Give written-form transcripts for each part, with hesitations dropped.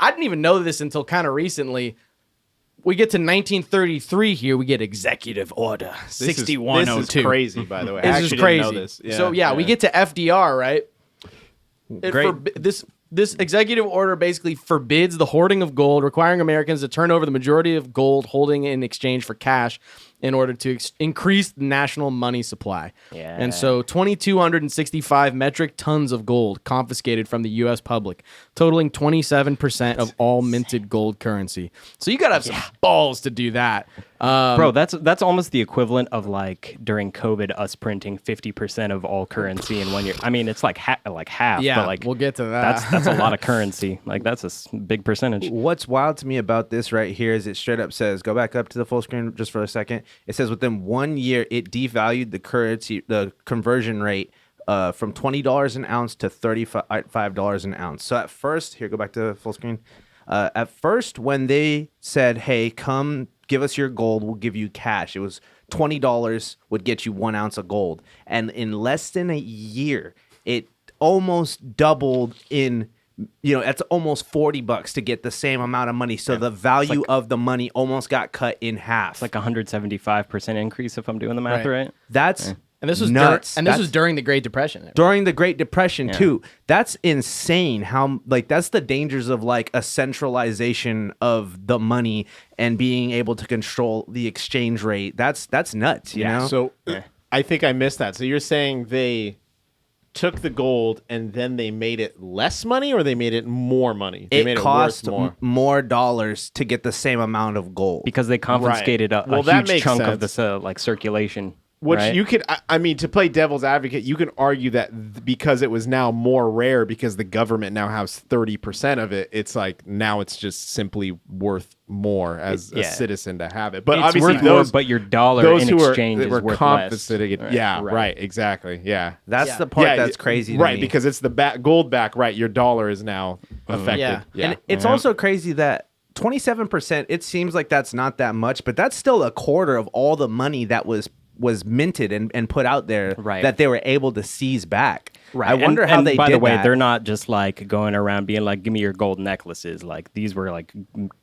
I didn't even know this until kind of recently. We get to 1933 here. We get Executive Order 6102. This is crazy, by the way. This I is actually crazy. didn't know this. Yeah, So we get to FDR, right? Great. This executive order basically forbids the hoarding of gold, requiring Americans to turn over the majority of gold holding in exchange for cash in order to increase the national money supply. Yeah. And so 2,265 metric tons of gold confiscated from the U.S. public, totaling 27% of all minted gold currency. So you got to have some balls to do that. Bro, that's almost the equivalent of like during COVID, us printing 50% of all currency in 1 year. I mean, it's like half, Yeah, but like we'll get to that. That's a lot of currency. Like that's a big percentage. What's wild to me about this right here is it straight up says, go back up to the full screen just for a second. It says within 1 year, it devalued the currency, the conversion rate from $20 an ounce to $35 an ounce. So at first, here, go back to full screen. At first, when they said, hey, come give us your gold, we'll give you cash. It was $20 would get you 1 ounce of gold. And in less than a year, it almost doubled in, that's almost $40 to get the same amount of money. So the value of the money almost got cut in half. It's like 175% increase if I'm doing the math right. That's and this was nuts. This was during the Great Depression. During the Great Depression too. That's insane. How that's the dangers of like a centralization of the money and being able to control the exchange rate. That's nuts. You know. So I think I missed that. So you're saying they took the gold and then they made it less money, or they made it more money? They made it cost worth more dollars to get the same amount of gold Because they confiscated a that huge makes chunk of sense. this like circulation. Which right? you could, I mean, to play devil's advocate, you can argue that because it was now more rare because the government now has 30% of it, it's like now it's just simply worth more as a citizen to have it. But it's obviously worth more, but your dollar in exchange is worth less. Right, exactly, yeah. That's the part that's crazy to right, me. because it's the gold back, right, your dollar is now affected. And it's also crazy that 27%, it seems like that's not that much, but that's still a quarter of all the money that was minted and put out there that they were able to seize back. Right. I wonder how they did that. By the way, they're not just like going around being like, give me your gold necklaces. Like these were like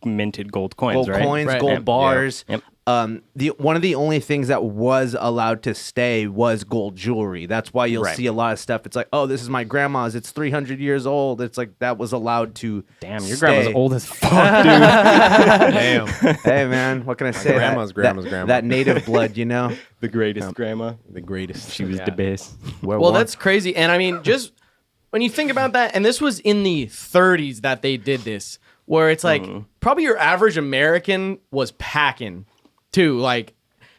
minted gold coins, gold coins, gold bars. Yep. One of the only things that was allowed to stay was gold jewelry. That's why you'll see a lot of stuff. It's like, oh, this is my grandma's. It's 300 years old. It's like that was allowed to Damn, your stay. grandma's old as fuck, dude. Damn. Hey, man, what can I say? Grandma's grandma. That native blood, you know? The greatest grandma. The greatest. She was the best. Well, that's crazy. And I mean, just when you think about that, and this was in the 30s that they did this, where it's like probably your average American was packing too. Like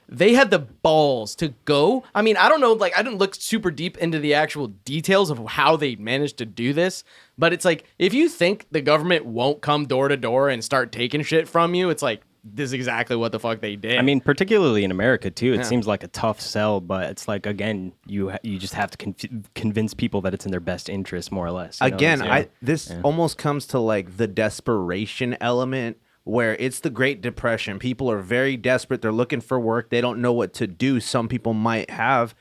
they had the balls to go. I mean, I don't know, like I didn't look super deep into the actual details of how they managed to do this, but it's like if you think the government won't come door to door and start taking shit from you, it's like this is exactly what the fuck they did. I mean, particularly in America too, it seems like a tough sell, but it's like again, you just have to convince people that it's in their best interest, more or less. Again, this almost comes to like the desperation element, where it's the Great Depression. People are very desperate. They're looking for work. They don't know what to do. Some people might have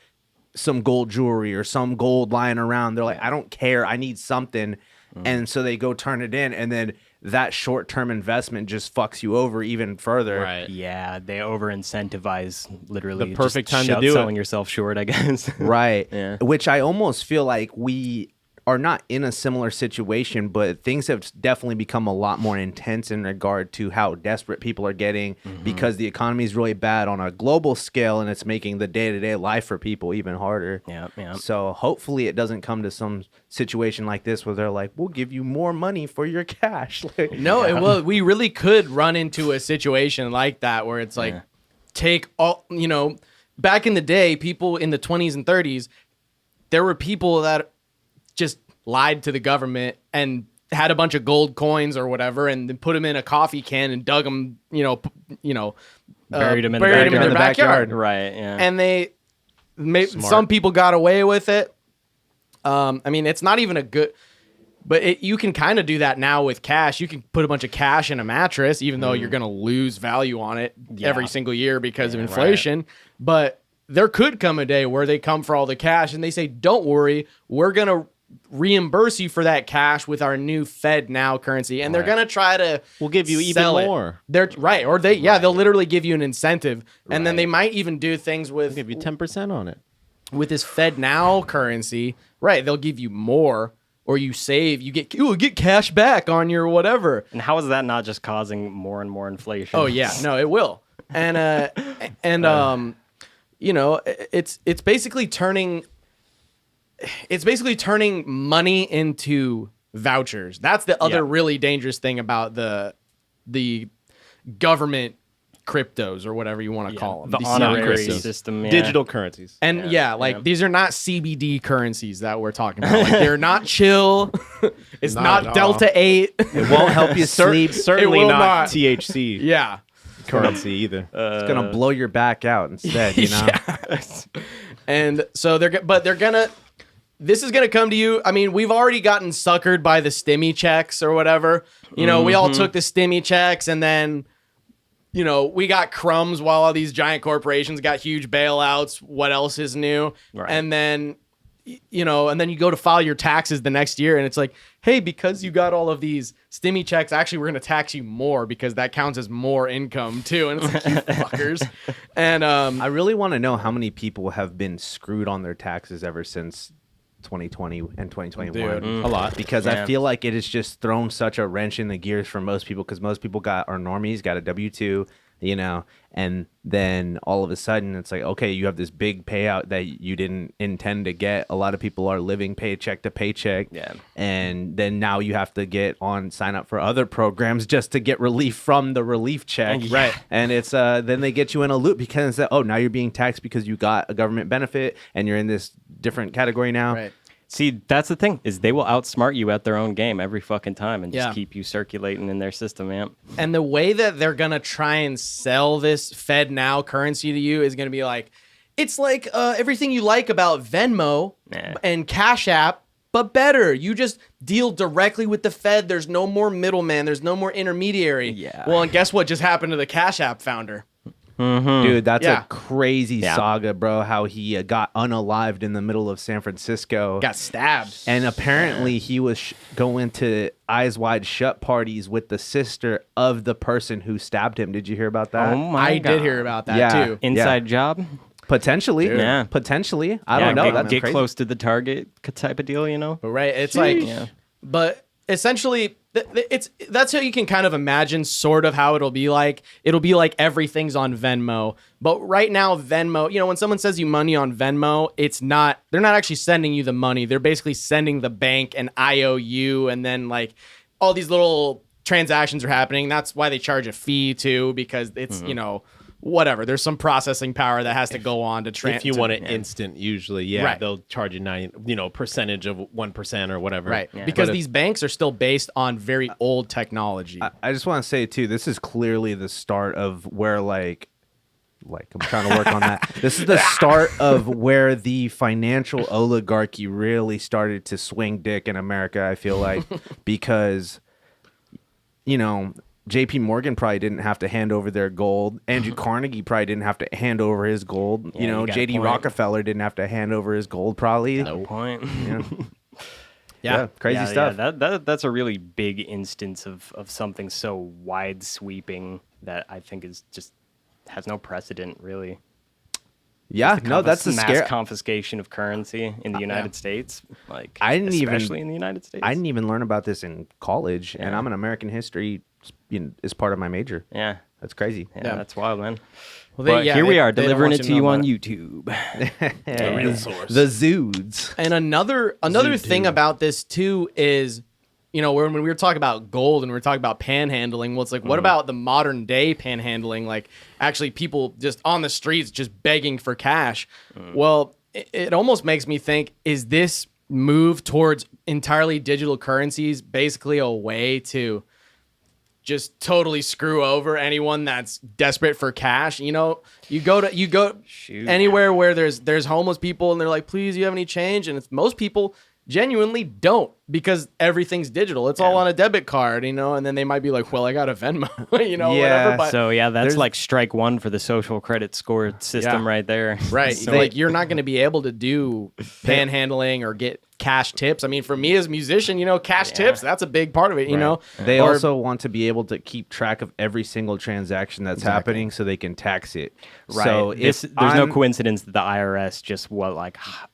some gold jewelry or some gold lying around. They're like, I don't care. I need something. And so they go turn it in. And then that short-term investment just fucks you over even further. Right. Yeah, they over-incentivize literally The perfect just time to do selling it. yourself short, I guess. Right. Yeah. Which I almost feel like we are not in a similar situation, but things have definitely become a lot more intense in regard to how desperate people are getting because the economy is really bad on a global scale, and it's making the day-to-day life for people even harder. Yeah. So hopefully it doesn't come to some situation like this where they're like, we'll give you more money for your cash. No, we really could run into a situation like that where it's like, take all, back in the day, people in the 20s and 30s, there were people that just lied to the government and had a bunch of gold coins or whatever, and then put them in a coffee can and dug them, Buried them in their backyard. Right. Yeah. And some people got away with it. I mean, it's not even a good, but you can kind of do that now with cash. You can put a bunch of cash in a mattress, even though you're going to lose value on it every single year because of inflation. Right. But there could come a day where they come for all the cash and they say, don't worry, we're going to reimburse you for that cash with our new Fed Now currency, and they're gonna try to We'll give you even sell it. more. They're right, or they'll literally give you an incentive, and then they might even do things We'll with give you 10% on it. with this Fed Now currency. Right, they'll give you more, or you save, you get cash back on your whatever. And how is that not just causing more and more inflation? Oh yeah, no, it will, and you know, it's basically turning money into vouchers. That's the other really dangerous thing about the government cryptos or whatever you want to call them. The These honorary cryptos. system. Yeah. Digital currencies. And these are not CBD currencies that we're talking about. Like, they're not chill. It's Not not at Delta 8. It won't help you sleep. Certainly It will not not. THC Yeah. currency either. It's gonna blow your back out instead. You know. And so this is gonna come to you. I mean, we've already gotten suckered by the stimmy checks or whatever. You know, we all took the stimmy checks, and then, you know, we got crumbs while all these giant corporations got huge bailouts. What else is new? Right. And then, you know, and then you go to file your taxes the next year, and it's like, hey, because you got all of these stimmy checks, actually, we're going to tax you more because that counts as more income too. And it's like, you fuckers. And I really want to know how many people have been screwed on their taxes ever since 2020 and 2021. Dude, a lot. Because Yeah. I feel like it has just thrown such a wrench in the gears for most people, because most people are normies, got a W-2, you know, and then all of a sudden it's like, okay, you have this big payout that you didn't intend to get. A lot of people are living paycheck to paycheck. Yeah. And then now you have to sign up for other programs just to get relief from the relief check. Yeah. Right. And it's then they get you in a loop because now you're being taxed because you got a government benefit and you're in this different category now. right. See, that's the thing, is they will outsmart you at their own game every fucking time and just Yeah. keep you circulating in their system, man. And the way that they're going to try and sell this Fed Now currency to you is going to be like, it's like everything you like about Venmo Nah. and Cash App, but better. You just deal directly with the Fed. There's no more middleman. There's no more intermediary. Yeah. Well, and guess what just happened to the Cash App founder? Dude, that's Yeah. a crazy Yeah. saga, bro. How he got unalived in the middle of San Francisco. Got stabbed. And apparently he was going to Eyes Wide Shut parties with the sister of the person who stabbed him. Did you hear about that? Oh my I God. did hear about that Yeah. too. Inside job? Potentially. Yeah. Potentially. I don't know. Get, That's get crazy. close to the target type of deal, you know? But right, it's like, Yeah. but essentially, that's how you can kind of imagine sort of how it'll be like. It'll be like everything's on Venmo, but right now Venmo, you know, when someone sends you money on Venmo, they're not actually sending you the money. They're basically sending the bank an IOU, and then like all these little transactions are happening. That's why they charge a fee too, because it's you know, whatever. There's some processing power that has to go on to If you want it instant, usually, Right. they'll charge you percentage of 1% or whatever. right, Yeah. because But these banks are still based on very old technology. I just want to say too, this is clearly the start of where like I'm trying to work on that. This is the start of where the financial oligarchy really started to swing dick in America, I feel like, because, you know, JP Morgan probably didn't have to hand over their gold. Andrew Carnegie probably didn't have to hand over his gold. Yeah, you know, you got a JD point. Rockefeller didn't have to hand over his gold probably. No point. Yeah, crazy stuff. That's a really big instance of something so wide sweeping that I think is just has no precedent, really. Yeah, no, that's the mass scare. confiscation of currency in the United States. Like, I didn't even- especially in the United States. I didn't even learn about this in college, and Yeah. I'm an American history is part of my major. Yeah. That's crazy. Yeah, that's wild, man. Well, But here we are they don't delivering want it to to know you on about it. YouTube. The real source. The Zudes. And another thing about this too is, you know, when we were talking about gold and we were talking about panhandling, well, it's like, what about the modern day panhandling? Like, actually, people just on the streets just begging for cash. Well, it almost makes me think: is this move towards entirely digital currencies basically a way to just totally screw over anyone that's desperate for cash? You know, you go Shoot. anywhere where there's homeless people and they're like, please, you have any change? And it's most people genuinely don't, because everything's digital. It's all on a debit card, you know, and then they might be like, well, I got a Venmo, you know, Yeah, whatever. But So yeah, that's there's- like strike one for the social credit score system Yeah. right there. right, So, like you're not going to be able to do panhandling or get cash tips. I mean, for me as a musician, cash tips, that's a big part of it, They also want to be able to keep track of every single transaction that's happening so they can tax it. Right. So there's no coincidence that the IRS just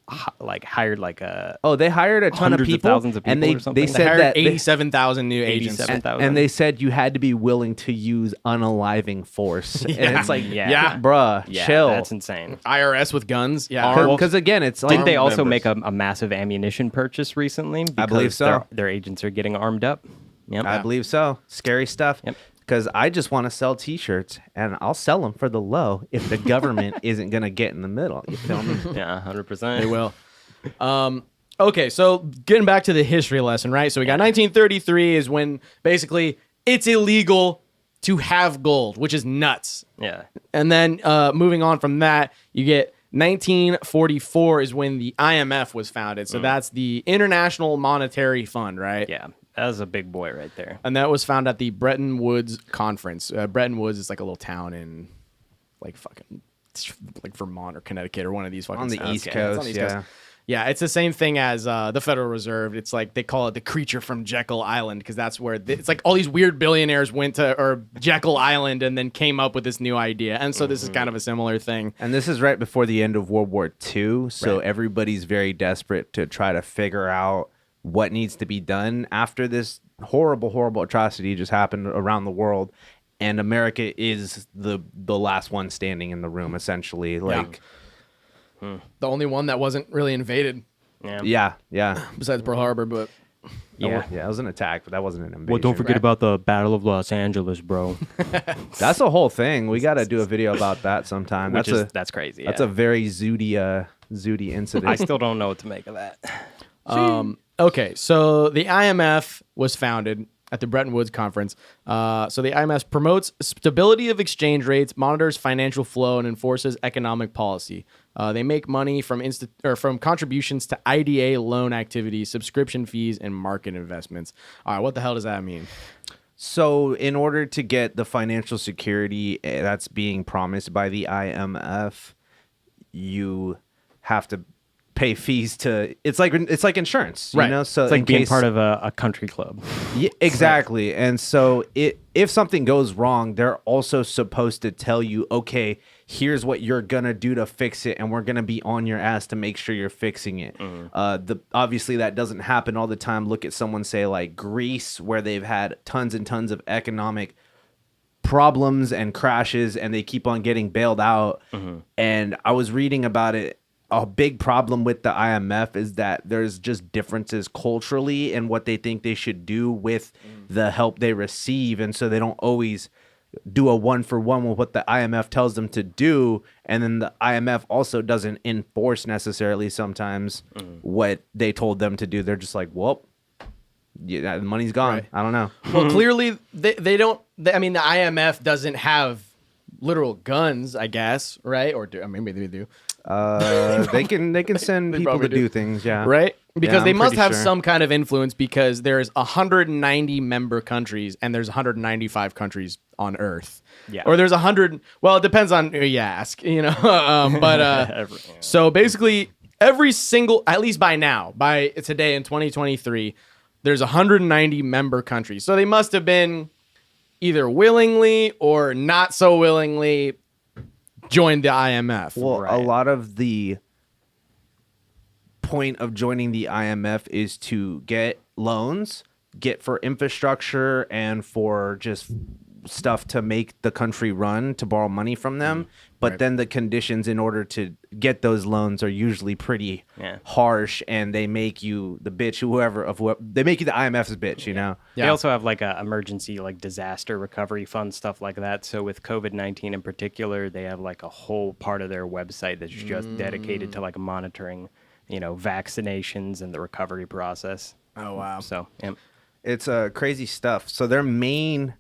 hired like a they hired a ton of hundreds people, thousands of people and they or something. they They said hired that 87,000 new agents. 87,000. and they said you had to be willing to use unaliving force. And it's like, Yeah. bruh, yeah, chill. that's insane. IRS with guns. Yeah. Because again, it's like Didn't they also members. make a massive ammunition purchase recently? I believe Because so. Their agents are getting armed up. Yep. I believe so. Scary stuff. Yep. Because I just want to sell T-shirts, and I'll sell them for the low if the government isn't gonna get in the middle. You feel me? Yeah, 100%. They will. Okay, so getting back to the history lesson, right? So we got 1933 is when basically it's illegal to have gold, which is nuts. Yeah. And then moving on from that, you get 1944 is when the IMF was founded. So that's the International Monetary Fund, right? Yeah. That was a big boy right there. And that was found at the Bretton Woods Conference. Bretton Woods is like a little town in like Vermont or Connecticut or one of these fucking On the towns. East Yeah, Coast, it's on the East yeah. Coast. Yeah, it's the same thing as the Federal Reserve. It's like they call it the creature from Jekyll Island because that's where it's like all these weird billionaires went to or Jekyll Island and then came up with this new idea. And so this is kind of a similar thing. And this is right before the end of World War II, so Right. everybody's very desperate to try to figure out what needs to be done after this horrible, horrible atrocity just happened around the world. And America is the last one standing in the room, essentially. Like, The only one that wasn't really invaded Yeah. yeah. besides Pearl Harbor, but Yeah. Yeah, it was an attack, but that wasn't an invasion. Well, don't forget about the Battle of Los Angeles, bro. That's a whole thing. We got to do a video about that sometime. That's crazy. That's yeah. a very Zudy incident. I still don't know what to make of that. okay, so the IMF was founded at the Bretton Woods Conference. So the IMF promotes stability of exchange rates, monitors financial flow, and enforces economic policy. They make money from from contributions to IDA loan activities, subscription fees, and market investments. All right, what the hell does that mean? So, in order to get the financial security that's being promised by the IMF, you have to pay fees to. It's like insurance, you Right. know. So It's like in being case, part of a country club. Yeah, exactly. And so, if something goes wrong, they're also supposed to tell you, okay, here's what you're gonna do to fix it, and we're gonna be on your ass to make sure you're fixing it. Obviously that doesn't happen all the time. Look at someone say like Greece, where they've had tons and tons of economic problems and crashes, and they keep on getting bailed out. And I was reading about it. A big problem with the IMF is that there's just differences culturally in what they think they should do with the help they receive. And so they don't always do a 1-for-1 with what the IMF tells them to do. And then the IMF also doesn't enforce necessarily sometimes what they told them to do. They're just like, well, yeah, the money's gone. Right. I don't know. Well, clearly they don't. I mean, the IMF doesn't have literal guns, I guess, right? Or maybe they do. They can send They people probably to do. do things, yeah. Right? Because Yeah, they I'm must pretty have sure. some kind of influence because there's 190 member countries and there's 195 countries on Earth. Yeah. Or there's 100. Well, it depends on who you ask, but so basically every single, at least by now, by today in 2023, there's 190 member countries. So they must have been either willingly or not so willingly joined the IMF. Well, a Right. lot of the point of joining the IMF is to get loans, get for infrastructure and for just stuff to make the country run, to borrow money from them. But then the conditions in order to get those loans are usually pretty harsh, and they make you the bitch, they make you the IMF's bitch, you know? Yeah. They also have like a emergency like disaster recovery fund, stuff like that. So with COVID-19 in particular, they have like a whole part of their website that's just dedicated to like monitoring, vaccinations and the recovery process. Oh, wow. So, yeah. It's crazy stuff. So their main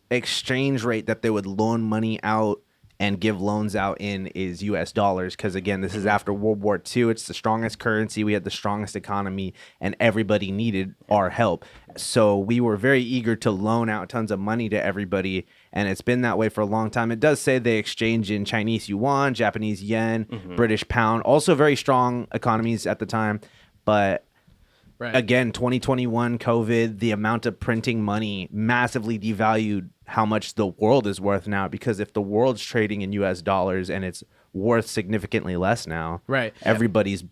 exchange rate that they would loan money out and give loans out in is US dollars, because again, this is after World War II. It's the strongest currency. We had the strongest economy, and everybody needed our help. So we were very eager to loan out tons of money to everybody, and it's been that way for a long time. It does say they exchange in Chinese yuan, Japanese yen, British pound, also very strong economies at the time. But Right. Again, 2021 COVID, the amount of printing money massively devalued how much the world is worth now, because if the world's trading in US dollars and it's worth significantly less now, Right. everybody's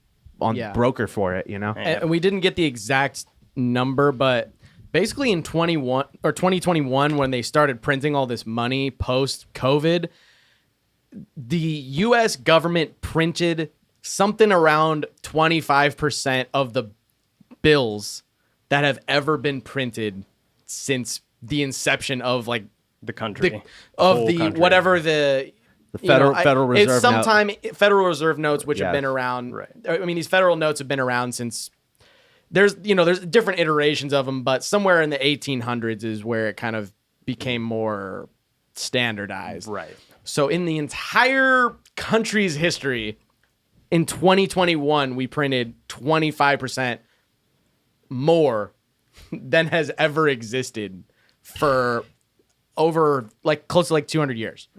on Yeah. broker for it, you know? And we didn't get the exact number, but basically in 2021 when they started printing all this money post COVID, the US government printed something around 25% of the bills that have ever been printed since the inception of like The country. the whole country. whatever the Federal Reserve it's sometime Federal Reserve notes, which have Yeah. been around. Right. I mean, these federal notes have been around since there's different iterations of them, but somewhere in the 1800s is where it kind of became more standardized. Right. So in the entire country's history, in 2021, we printed 25% more than has ever existed for over like close to like 200 years,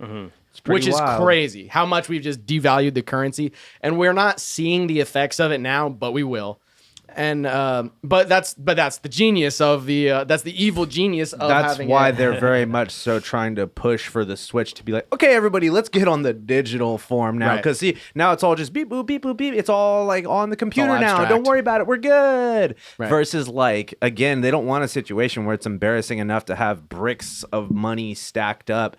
which is wild. crazy how much we've just devalued the currency, and we're not seeing the effects of it now, but we will. And but that's the genius of that's the evil genius of That's having why it. they're very much so trying to push for the switch to be like, okay, everybody, let's get on the digital form now. Right. Because see, now it's all just beep, boop, beep, boop, beep. It's all like on the computer now. abstract. Don't worry about it. We're good. Right. Versus like, again, they don't want a situation where it's embarrassing enough to have bricks of money stacked up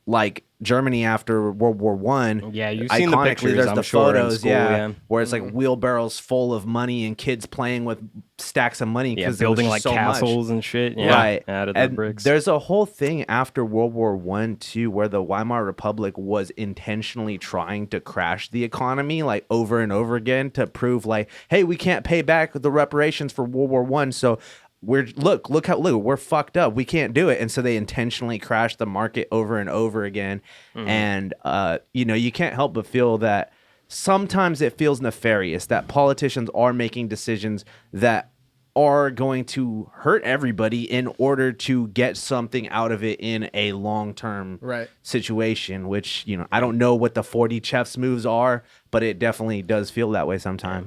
like Germany after World War One. Yeah, you've seen the Iconically, pictures, there's I'm the sure, in photos, school, yeah, yeah. where it's like wheelbarrows full of money and kids playing with stacks of money. Yeah, 'cause there was building just like so much. castles and shit. Yeah, Right. out of the And bricks. there's a whole thing after World War One too, where the Weimar Republic was intentionally trying to crash the economy like over and over again to prove like, hey, we can't pay back the reparations for World War One, so look we're fucked up, we can't do it. And so they intentionally crashed the market over and over again. And you can't help but feel that sometimes it feels nefarious that politicians are making decisions that are going to hurt everybody in order to get something out of it in a long-term Right. situation, which I don't know what the 40 chefs moves are, but it definitely does feel that way sometimes.